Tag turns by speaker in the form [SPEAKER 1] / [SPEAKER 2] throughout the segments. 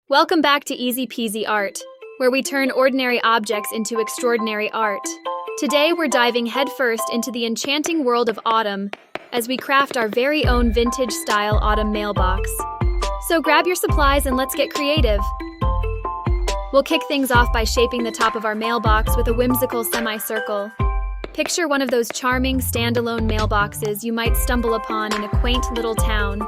[SPEAKER 1] Welcome back to Easy Peasy Art, where we turn ordinary objects into extraordinary art. Today we're diving headfirst into the enchanting world of autumn as we craft our very own vintage-style autumn mailbox. So grab your supplies and let's get creative. We'll kick things off by shaping the top of our mailbox with a whimsical semicircle. Picture one of those charming, standalone mailboxes you might stumble upon in a quaint little town.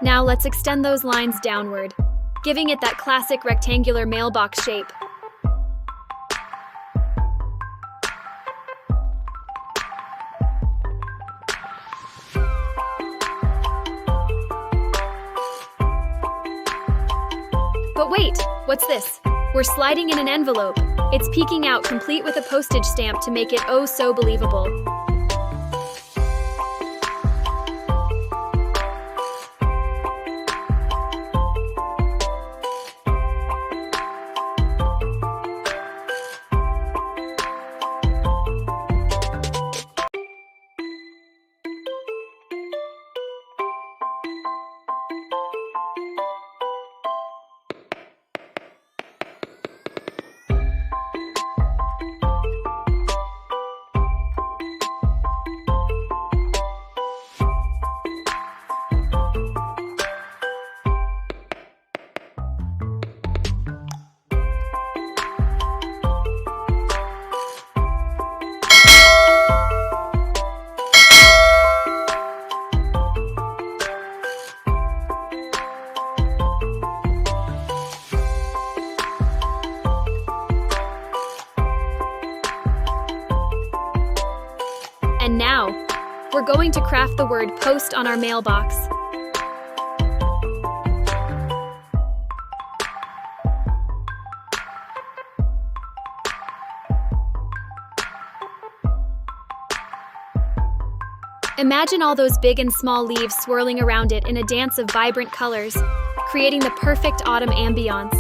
[SPEAKER 1] Now let's extend those lines downward, giving it that classic rectangular mailbox shape. But wait, what's this? We're sliding in an envelope. It's peeking out complete with a postage stamp to make it oh so believable. And now, we're going to craft the word post on our mailbox. Imagine all those big and small leaves swirling around it in a dance of vibrant colors, creating the perfect autumn ambiance.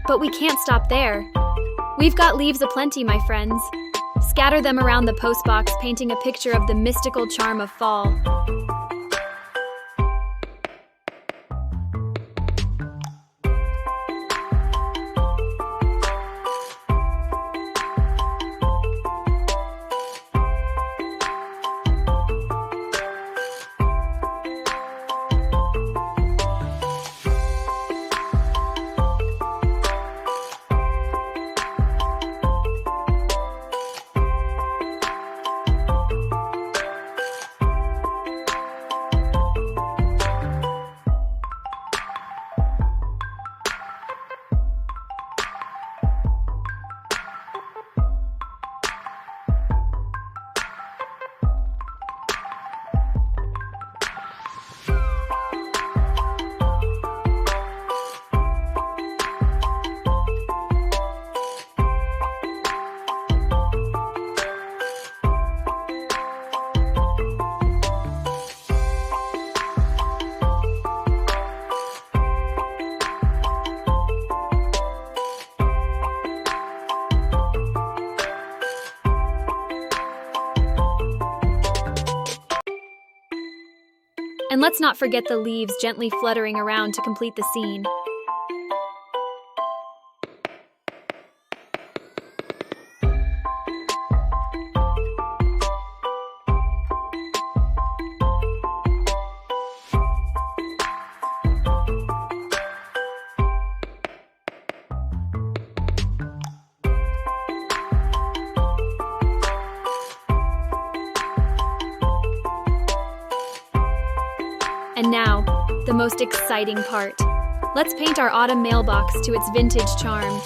[SPEAKER 1] But we can't stop there. We've got leaves aplenty, my friends. Scatter them around the postbox, painting a picture of the mystical charm of fall. And let's not forget the leaves gently fluttering around to complete the scene. most exciting part. Let's paint our autumn mailbox to its vintage charm.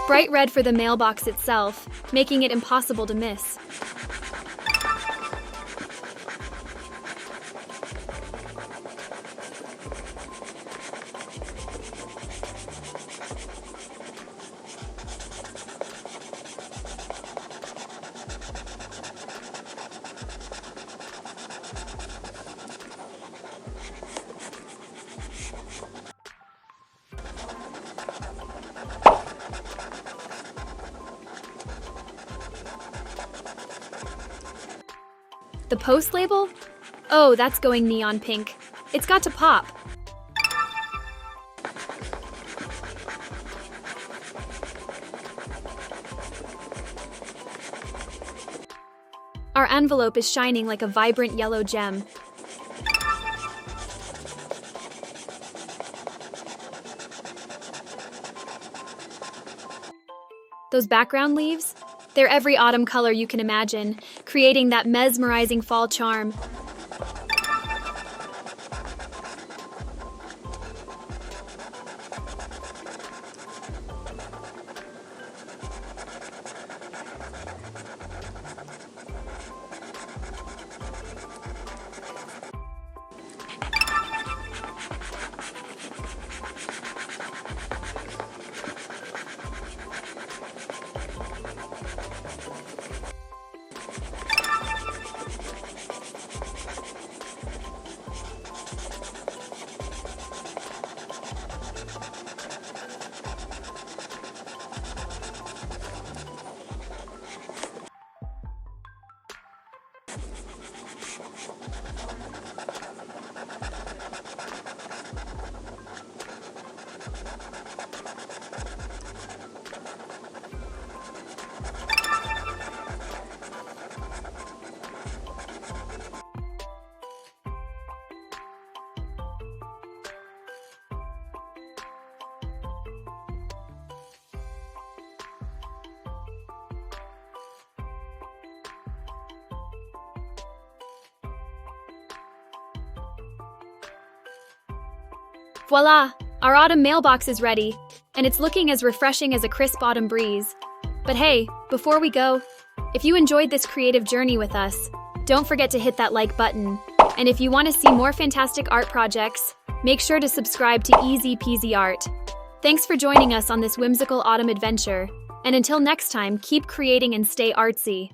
[SPEAKER 1] Bright red for the mailbox itself, making it impossible to miss. The post label? Oh, that's going neon pink. It's got to pop. Our envelope is shining like a vibrant yellow gem. Those background leaves? They're every autumn color you can imagine, creating that mesmerizing fall charm. Voila! Our autumn mailbox is ready, and it's looking as refreshing as a crisp autumn breeze. But hey, before we go, if you enjoyed this creative journey with us, don't forget to hit that like button. And if you want to see more fantastic art projects, make sure to subscribe to Easy Peasy Art. Thanks for joining us on this whimsical autumn adventure, and until next time, keep creating and stay artsy.